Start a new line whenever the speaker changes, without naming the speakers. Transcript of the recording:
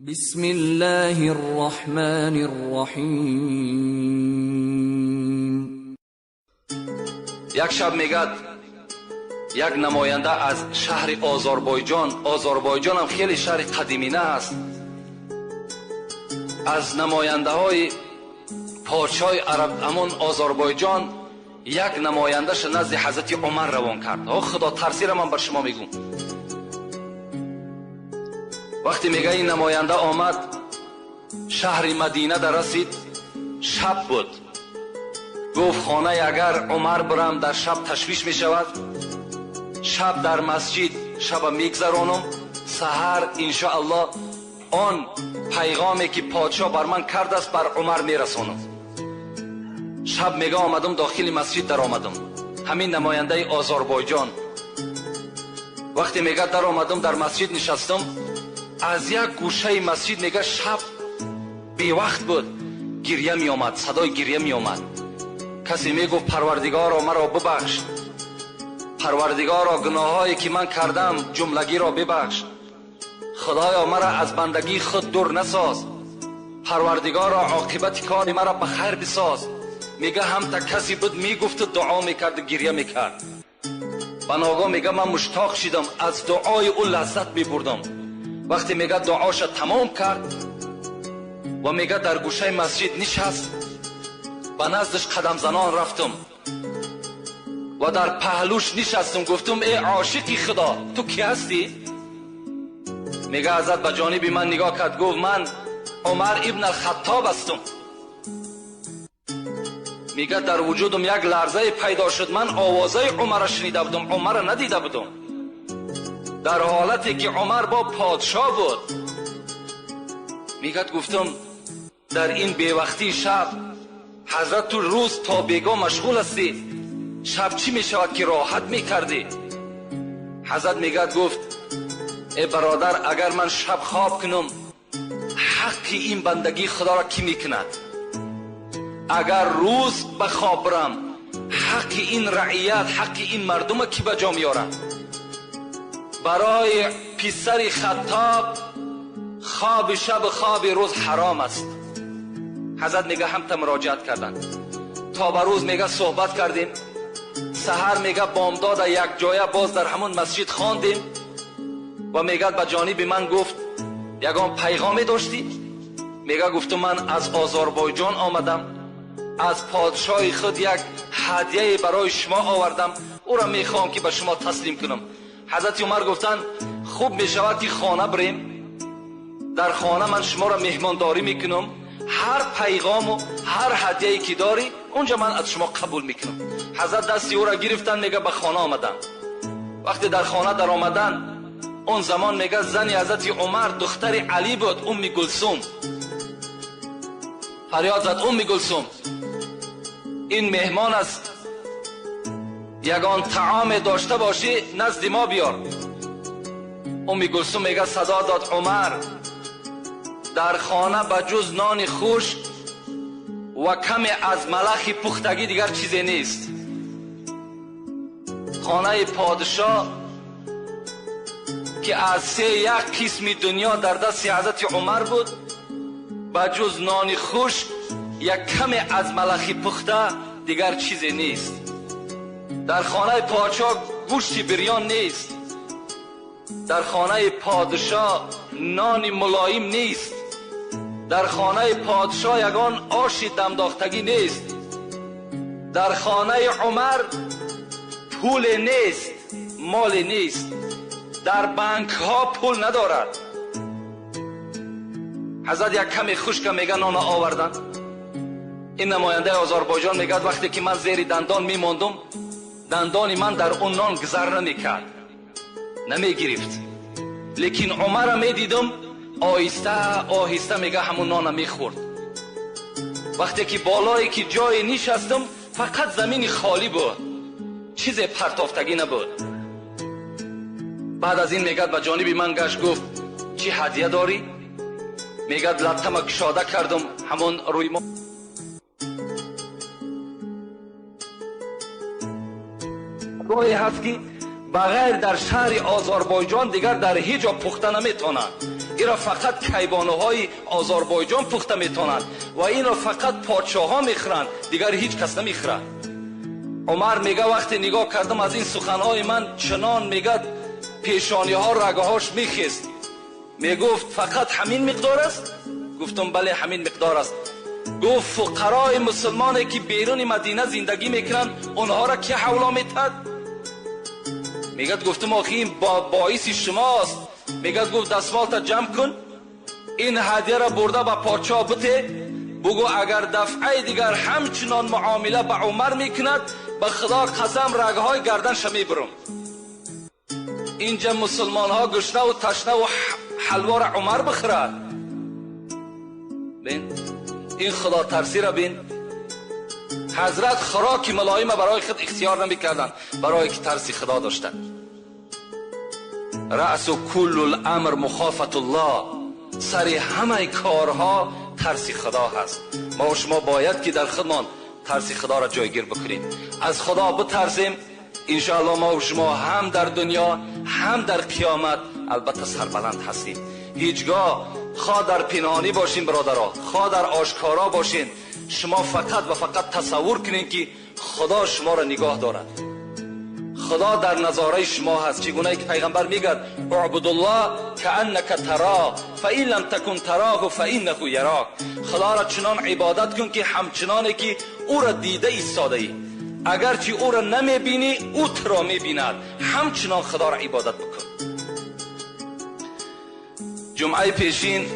بسم الله الرحمن الرحیم.
یک شب میگد یک نماینده از شهر آذربایجان هم خیلی شهر قدیمینه است، از نماینده های پادشاه عرب همون آذربایجان یک نمایندهش نزد حضرت عمر روان کرد. خدا ترسی را من بر شما میگم. وقتی میگه این نماینده آمد شهر مدینه در رسید، شب بود. گفت خانه اگر عمر برم در شب تشویش می شود، شب در مسجد شب میگذرانم، سحر انشاءالله آن پیغامی که پادشاه بر من کرده است بر عمر میرسانم. شب میگه آمدم داخل مسجد در آمدم، همین نماینده آذربایجان. وقتی میگه در آمدم در مسجد نشستم، از یک گوشه مسجد میگه شب بی وقت بود، گریه می آمد، صدای گریه می آمد. کسی میگفت پروردگارا مرا ببخش، پروردگارا گناهایی که من کردم جملگی را ببخش، خدایا مرا از بندگی خود دور نساز، پروردگارا عاقبت کار مرا به خیر بساز. میگه هم تا کسی بود میگفت دعا میکرد، گریه میکرد. بناگاه میگه من مشتاق شدم، از دعای او لذت میبردم. وقتی میگه دعاش تمام کرد و میگه در گوشه مسجد نشست، به نزدش قدم زنان رفتم و در پهلوش نشستم. گفتم ای عاشقی خدا، تو کی هستی؟ میگه حضرت به جانب من نگاه کرد، گفت من عمر ابن الخطاب هستم. میگه در وجودم یک لرزه پیدا شد، من آوازه عمر را شنیده بودم، عمر را ندیده بودم، در حالتی که عمر با پادشاه بود. میگه گفتم در این بیوقتی شب حضرت تو روز تا بیگاه مشغول هستی، شب چی میشود که راحت میکردی؟ حضرت میگه گفت ای برادر، اگر من شب خواب کنم حق این بندگی خدا را کی میکند؟ اگر روز به خواب برم حق این رعیت، حق این مردم کی به جا میارم؟ برای پسر خطاب خواب شب خواب روز حرام است. حضرت میگه هم تا مراجعت کردن، تا به روز میگه صحبت کردیم، سحر میگه بامداد یک جایه باز در همون مسجد خواندیم و میگه به جانب من گفت یگان پیغامی داشتی؟ میگه گفتم من از آذربایجان آمدم، از پادشاه خود یک هدیه برای شما آوردم، او را میخوام که به شما تسلیم کنم. حضرت عمر گفتن خوب میشود که خانه بریم، در خانه من شما را مهمانداری میکنم، هر پیغام و هر هدیه‌ای که داری اونجا من از شما قبول میکنم. حضرت دستی او را گرفتن، میگه به خانه آمدن. وقتی در خانه در آمدن، اون زمان میگه زنی حضرت عمر دختر علی بود، ام کلثوم. فریاد زد ام کلثوم این مهمان است، یگان طعام داشته باشی نزد ما بیار. ام کلثوم میگه صدا داد عمر در خانه به جز نان خوش و کمی از ملخ پختگی دیگر چیزی نیست. خانه پادشاه که از یک قسم دنیا در دست حضرت عمر بود، به جز نان خوش یک کمی از ملخ پخته دیگر چیزی نیست. در خانه پادشاه گوشت بریان نیست، در خانه پادشاه نان ملایم نیست، در خانه پادشاه یگان آش دمداختگی نیست، در خانه عمر پول نیست، مال نیست، در بانک ها پول ندارد. حضرت یک کمی خشک میگه نان آوردن. این نماینده آذربایجان میگه وقتی که من زیر دندان میماندم، دندان من در اون نان گذر نمیکرد، نمیگرفت، لیکن عمر را میدیدم آهسته آهسته میگه همون نان میخورد. وقتی که بالایی که جای نشستم فقط زمین خالی بود، چیز پرتافتگی نبود. بعد از این میگه به جانب من گشت، گفت چی هدیه داری؟ میگه لطمه گشاده کردم، همون روی ما روی هست که بغیر در شهر آذربایجان دیگر در هیچ جا پخته نمیتونه. ایرا فقط کیبانوهای آذربایجان پخته میتونند و اینو فقط پادشاه ها میخورند، دیگر هیچ کس نمیخوره. عمر میگه وقتی نگاه کردم از این سخنهای من چنان میگه پیشانی ها رگه هاش میخیست. میگفت فقط همین مقدار است؟ گفتم بله همین مقدار است. گفت فقرای مسلمانی که بیرون مدینه زندگی میکنن اونها را کی حولا میتد؟ میگه گفتم آخه این باعث شماست. میگه گفت دستمالت جمع کن، این هدیه را برده به پادشاه بده، بگو اگر دفعه دیگر همچنان معامله به عمر میکند به خدا قسم رگه های گردنش میبرم. اینجا مسلمان ها گشنه و تشنه و حلوا را عمر بخورد. بین این خدا ترسی را بین. حضرت خوراک ملایم برای خود اختیار نمی کردن، برای که ترسی خدا داشتن. رأس کل الامر مخافت الله، سر همه کارها ترسی خدا هست. ما و شما باید که در خودمان ترسی خدا را جایگیر بکنیم. از خدا بترسیم، انشاءالله ما و شما هم در دنیا هم در قیامت البته سربلند هستیم. هیچگاه خواه در پنهانی باشین برادرها، خواه در آشکارا باشین، شما فقط و فقط تصور کنین که خدا شما را نگاه دارد. خدا در نظاره شما هست. چگونه که پیغمبر میگه اعبد الله کانک تراه فان لم تکن تراه فانه یراک. خدا را چنان عبادت کن که همچنانه که او را دیده ایستاده ای. اگرچه او را نمیبینی او تو را میبیند. همچنان خدا را عبادت بکن. جمعه پیشین